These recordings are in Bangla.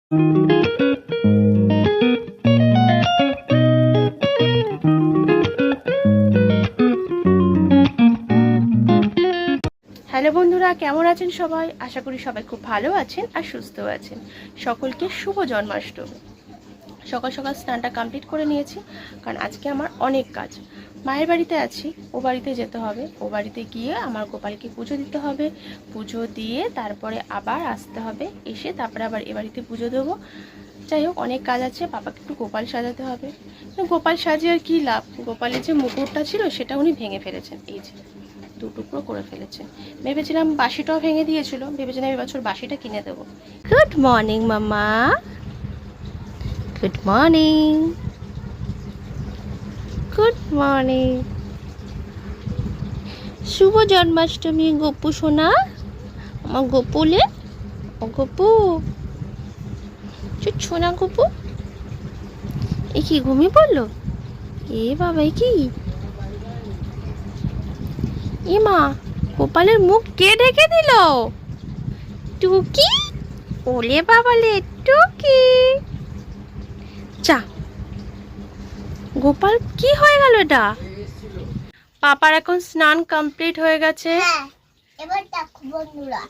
হ্যালো বন্ধুরা, কেমন আছেন সবাই? আশা করি সবাই খুব ভালো আছেন আর সুস্থ আছেন। সকলকে শুভ জন্মাষ্টমী। সকাল সকাল স্নানটা কমপ্লিট করে নিয়েছি, কারণ আজকে আমার অনেক কাজ। মায়ের বাড়িতে আছি, ও বাড়িতে যেতে হবে। ও বাড়িতে গিয়ে আমার গোপালকে পুজো দিতে হবে। পুজো দিয়ে তারপরে আবার আসতে হবে, এসে তারপরে আবার এ বাড়িতে পুজো দেবো। যাই হোক, অনেক কাজ আছে। পাপাকে একটু গোপাল সাজাতে হবে। গোপাল সাজিয়ে আর কী লাভ? গোপালের যে মুকুটটা ছিল সেটা উনি ভেঙে ফেলেছেন, এই যে দুটুকরো করে ফেলেছে। ভেবেছিলাম বাসিটাও ভেঙে দিয়েছিল, ভেবেছিলাম এবছর বাসিটা কিনে দেবো। গুড মর্নিং মামা, গুড মর্নিং, গুড মর্নিং। শুভ জন্মাষ্টমী গপু সোনা, আমার গপুলে। ও গপু, সোনা গপু, এ কি ঘুমিয়ে পড়লো? এ বাবা, এ কি? এ মা, গোপালের মুখ কে ঢেকে দিল? টুকি? ওলে বাবালে টুকি, চা। গোপাল কি হয়ে গেল এটা? পাপার এখন স্নান কমপ্লিট হয়ে গেছে। এবার দেখো বন্ধুরা,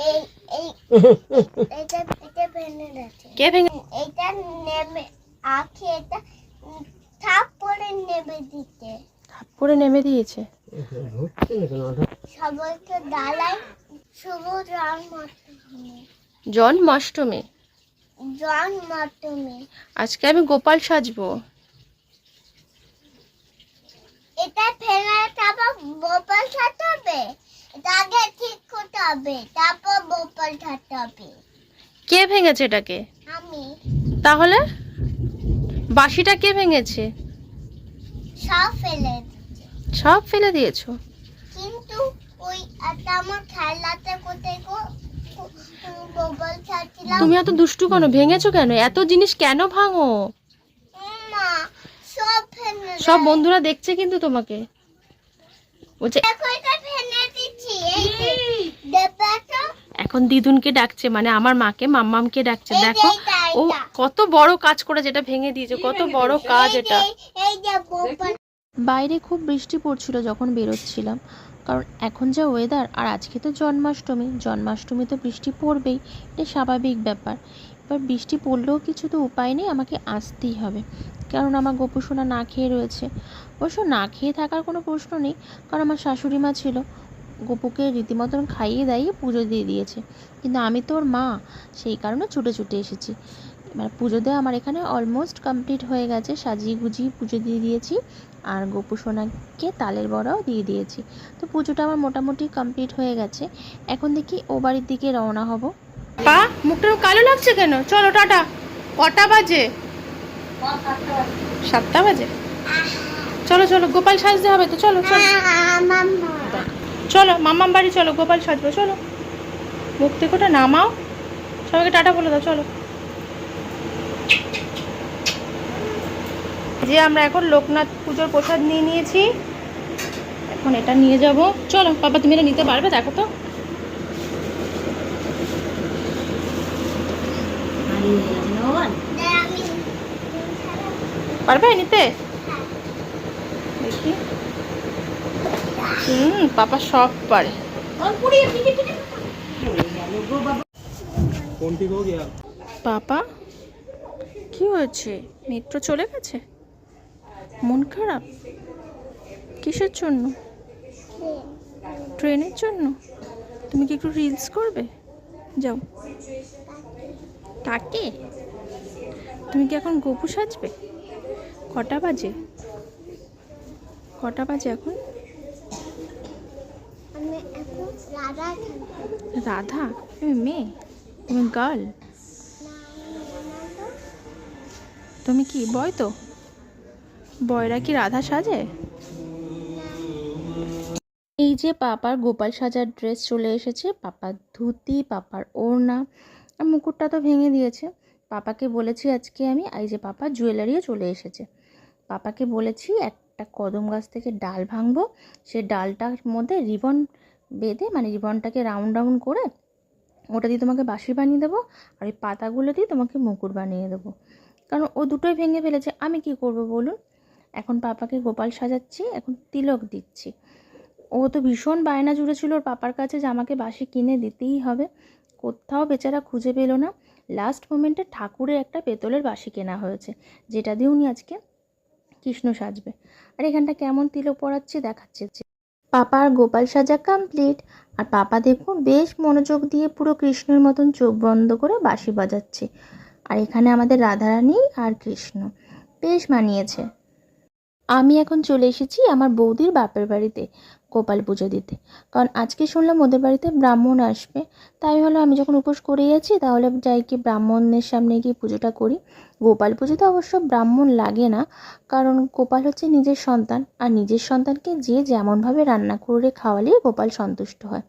এই এই এটা ভেঙে গেছে। কে ভেঙে? এটা নেমে আখে, এটা থাপ্পড়ে নেমে দিতে। থাপ্পড়ে নেমে দিয়েছে। সবাইকে ডালাই শুভ জন্মাষ্টমী। জন্মাষ্টমী। জন্মাষ্টমী। আজকে আমি গোপাল সাজবো। এটা ফেলে তারপর গোপাল সাজাতে হবে। এটা আগে ঠিক করতে হবে, তারপর গোপাল সাজাতে হবে। কে ভেঙেছে এটাকে? আমি। তাহলে বাঁশিটা কে ভেঙেছে? সব ফেলে। সব ফেলে দিয়েছো? কিন্তু ওই একটা আমার খেলাতে কোথায় গোপাল সাজছিলাম। তুমি এত দুষ্টু কেন? ভেঙেছো কেন? এত জিনিস কেন ভাঙো? মা, সব ফেলে সব বন্ধুরা দেখছে কিন্তু তোমাকে। বলছে দেখো এটা ফেলে দিচ্ছি। এই যে দেখো, এখন দিদুনকে ডাকছে, মানে আমার মাকে, মাম্মামকে ডাকছে। এই যে দেখো এটা, ও এটা। কত বড় কাজ করে, যেটা ভেঙে দিয়েছে। কত বড় কাজ এটা। এই যে গোপাল। বাইরে খুব বৃষ্টি পড়ছিল যখন বেরোচ্ছিলাম, কারণ এখন যা ওয়েদার। আর আজকে তো জন্মাষ্টমী, জন্মাষ্টমী তো বৃষ্টি পড়বেই, এটা স্বাভাবিক ব্যাপার। এবার বৃষ্টি পড়লেও কিছু তো উপায় নেই, আমাকে আসতেই হবে, কারণ আমার গোপু সোনা না খেয়ে রয়েছে। অবশ্য না খেয়ে থাকার কোনো প্রশ্ন নেই, কারণ আমার শাশুড়ি মা ছিল, গোপুকে রীতিমতন খাইয়ে দাইয়ে পুজো দিয়ে দিয়েছে। কিন্তু আমি তো ওর মা, সেই কারণে ছুটে ছুটে এসেছি। এবার পুজো দেওয়া আমার এখানে অলমোস্ট কমপ্লিট হয়ে গেছে। সাজিয়ে গুজিয়ে পুজো দিয়ে দিয়েছি, আর গোপু সোনাকে তালের বড়াও দিয়ে দিয়েছি। তো পুজোটা আমার মোটামুটি কমপ্লিট হয়ে গেছে। এখন দেখি ও বাড়ির দিকে রওনা হব। পা, মুখটা কালো লাগছে কেন? চলো টাটা। কটা বাজে? 7টা বাজে। চলো চলো, গোপাল সাজতে হবে তো। চলো চলো চলো, মাম্মাম বাড়ি চলো, গোপাল সাজবো। চলো, মুখ থেকে ওটা নামাও, সবাইকে টাটা বলে দাও। চলো। যে আমরা এখন লোকনাথ পুজোর প্রসাদ নিয়ে নিয়েছি, এখন এটা নিয়ে যাব। চলো বাবা, তুমি এটা নিতে পারবে? দেখো তো। পারবে নিতে? দেখি। পাপা সব পারে। পাপা কি হয়েছে? মেট্রো চলে গেছে? মন খারাপ কিসের জন্য? ট্রেনের জন্য? তুমি কি একটু রিলস করবে? যাও। কাকে? তুমি কি এখন গোপু সাজবে? কটা বাজে? কটা বাজে এখন? রাধা? তুমি মেয়ে? তুমি গার্ল? তুমি কি বয়? তো বয়রা কি রাধা সাজে? এই যে পাপার গোপাল সাজার ড্রেস চলে এসেছে। পাপার ধুতি, পাপার ওড়না, আর মুকুটটা তো ভেঙে দিয়েছে। পাপাকে বলেছি আজকে আমি, এই যে পাপার জুয়েলারিও চলে এসেছে। পাপাকে বলেছি একটা কদম গাছ থেকে ডাল ভাঙবো, সে ডালটার মধ্যে রিবন বেঁধে, মানে রিবনটাকে রাউন্ড রাউন্ড করে ওটা দিয়ে তোমাকে বাঁশি বানিয়ে দেবো, আর ওই পাতাগুলো দিয়ে তোমাকে মুকুট বানিয়ে দেবো। কারণ ও দুটোই ভেঙে ফেলেছে, আমি কি করব বলুন। এখন পাপাকে গোপাল সাজাচ্ছি, এখন তিলক দিচ্ছি। ও তো ভীষণ বায়না জুড়েছিল ওর পাপার কাছে যে আমাকে বাঁশি কিনে দিতেই হবে। কোথাও বেচারা খুঁজে পেলো না। লাস্ট মোমেন্টে ঠাকুরের একটা পেতলের বাঁশি কেনা হয়েছে, যেটা দিয়ে উনি আজকে কৃষ্ণ সাজবে। আর এখানটা কেমন তিলক পরাচ্ছি দেখাচ্ছে। পাপার গোপাল সাজা কমপ্লিট। আর পাপা দেখুন বেশ মনোযোগ দিয়ে পুরো কৃষ্ণের মতন চোখ বন্ধ করে বাঁশি বাজাচ্ছে। আর এখানে আমাদের রাধারানী আর কৃষ্ণ বেশ মানিয়েছে। আমি এখন চলে এসেছি আমার বৌদির বাপের বাড়িতে গোপাল পুজো দিতে, কারণ আজকে শুনলাম ওদের বাড়িতে ব্রাহ্মণ আসবে। তাই হলো আমি যখন উপোস করে যাচ্ছি তাহলে যাই কি ব্রাহ্মণের সামনে গিয়ে পুজোটা করি। গোপাল পুজোতে অবশ্য ব্রাহ্মণ লাগে না, কারণ গোপাল হচ্ছে নিজের সন্তান, আর নিজের সন্তানকে যে যেমনভাবে রান্না করে খাওয়ালে গোপাল সন্তুষ্ট হয়।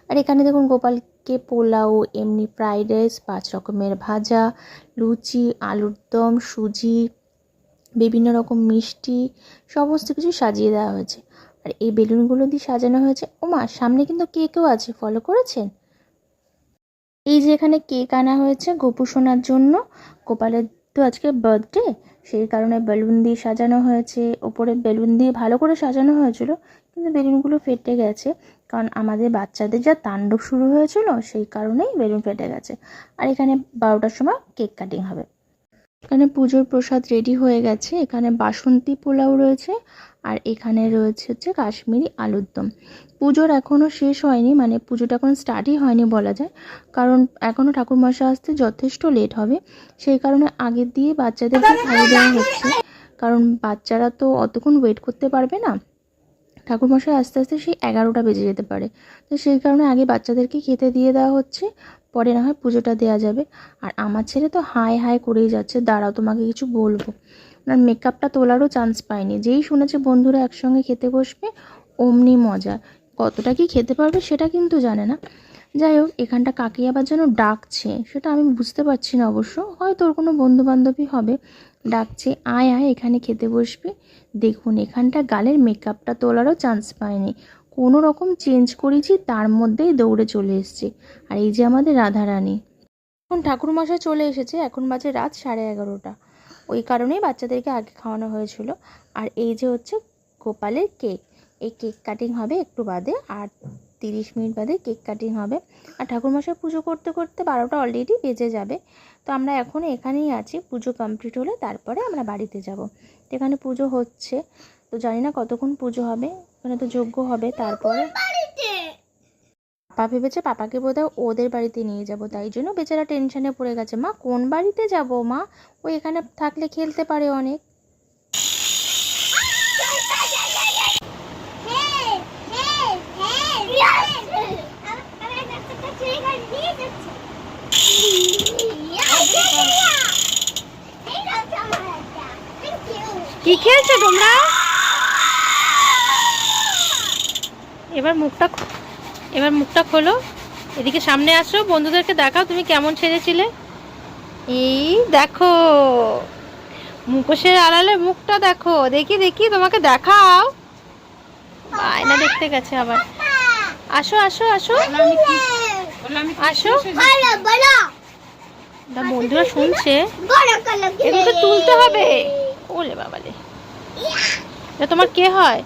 আর এখানে দেখুন গোপালকে পোলাও, এমনি ফ্রাইড রাইস, 5 রকমের ভাজা, লুচি, আলুর দম, সুজি, বিভিন্ন রকম মিষ্টি, সমস্ত কিছু সাজিয়ে দেওয়া হয়েছে। আর এই বেলুনগুলো দিয়ে সাজানো হয়েছে। ওমা, সামনে কিন্তু কেকও আছে, ফলো করেছেন? এই যে এখানে কেক আনা হয়েছে গোপু সোনার জন্য। গোপালের তো আজকে বার্থডে, সেই কারণে বেলুন দিয়ে সাজানো হয়েছে। ওপরে বেলুন দিয়ে ভালো করে সাজানো হয়েছিল, কিন্তু বেলুনগুলো ফেটে গেছে, কারণ আমাদের বাচ্চাদের যা তাণ্ডব শুরু হয়েছিল সেই কারণেই বেলুন ফেটে গেছে। আর এখানে 12টার সময় কেক কাটিং হবে। এখানে পুজোর প্রসাদ রেডি হয়ে গেছে। এখানে বাসন্তী পোলাও রয়েছে, আর এখানে রয়েছে হচ্ছে কাশ্মীরি আলুর দম। পুজোর এখনও শেষ হয়নি, মানে পুজোটা এখন স্টার্টই হয়নি বলা যায়, কারণ এখনও ঠাকুরমশাই আসতে যথেষ্ট লেট হবে। সেই কারণে আগের দিয়ে বাচ্চাদেরকে খাইয়ে দেওয়া হচ্ছে, কারণ বাচ্চারা তো অতক্ষণ ওয়েট করতে পারবে না। ঠাকুরমশাই আস্তে আস্তে সেই 11টা বেজে যেতে পারে, তো সেই কারণে আগে বাচ্চাদেরকে খেতে দিয়ে দেওয়া হচ্ছে, পরে না হয় পুজোটা দেওয়া যাবে। আর আমার ছেলে তো হাই হাই করেই যাচ্ছে, দাঁড়াও তোমাকে কিছু বলবো। ওনার মেকআপটা তোলারও চান্স পায়নি, যেই শুনেছে বন্ধুরা একসঙ্গে খেতে বসবে অমনি মজা। কতটা কি খেতে পারবে সেটা কিন্তু জানে না। যাই হোক, এখানটা কাকে আবার যেন ডাকছে, সেটা আমি বুঝতে পারছি না অবশ্য, হয়তো ওর কোনো বন্ধুবান্ধবী হবে। ডাকছে, আয় আয় এখানে খেতে বসবি। দেখুন এখানটা গালের মেকআপটা তোলারও চান্স পায়নি, কোনো রকম চেঞ্জ করেছি তার মধ্যেই দৌড়ে চলে এসেছে। আর এই যে আমাদের রাধারানী। এখন ঠাকুরমশাই চলে এসেছে, এখন বাজে রাত 11:30। ওই কারণেই বাচ্চাদেরকে আগে খাওয়ানো হয়েছিল। আর এই যে হচ্ছে গোপালের কেক, এই কেক কাটিং হবে একটু বাদে, আর 30 মিনিট বাদে কেক কাটিং হবে। আর ঠাকুরমশাই পুজো করতে করতে 12টা অলরেডি বেজে যাবে। তো আমরা এখন এখানেই আছি, পুজো কমপ্লিট হলে তারপরে আমরা বাড়িতে যাব। তো এখানে পুজো হচ্ছে, তো জানি না কতক্ষণ পুজো হবে, এখানে তো যজ্ঞ হবে। তারপরে পাপা ভেবেছে পাপাকে বোধহয় ওদের বাড়িতে নিয়ে যাব, তাই জন্য বেচারা টেনশনে পড়ে গেছে। মা কোন বাড়িতে যাব মা? ও এখানে থাকলে খেলতে পারে অনেক। কি খেলছো তোমরা? এবার মুখটা খোলো, এদিকে সামনে আসো, বন্ধুদেরকে দেখাও তুমি কেমন সেজেছিলে। এই দেখো মুখোশের আড়ালে মুখটা দেখো, দেখি দেখি তোমাকে দেখাও। আয়না দেখতে গেছে আবার। আসো আসো আসো আসো, বন্ধুরা শুনছে, এগুলো তুলতে হবে। ওলে বাবালে, এটা তোমার কে হয়?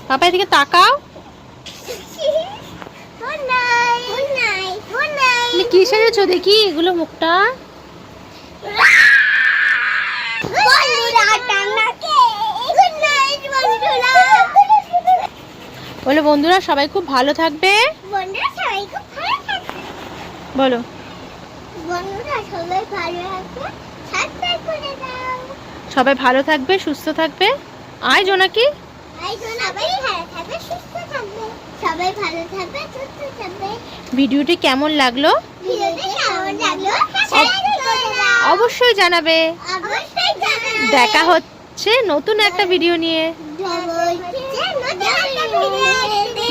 পাপা এদিকে তাকাও। তুমি কি সেজেছো দেখি, এগুলো মুখটা। বলো বন্ধুরা সবাই খুব ভালো থাকবে। বলো সবাই ভালো থাকবে, সুস্থ থাকবে। আয় জোনাকি, ভিডিওটি কেমন লাগলো অবশ্যই জানাবে। দেখা হচ্ছে নতুন একটা ভিডিও নিয়ে।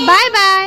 Bye bye.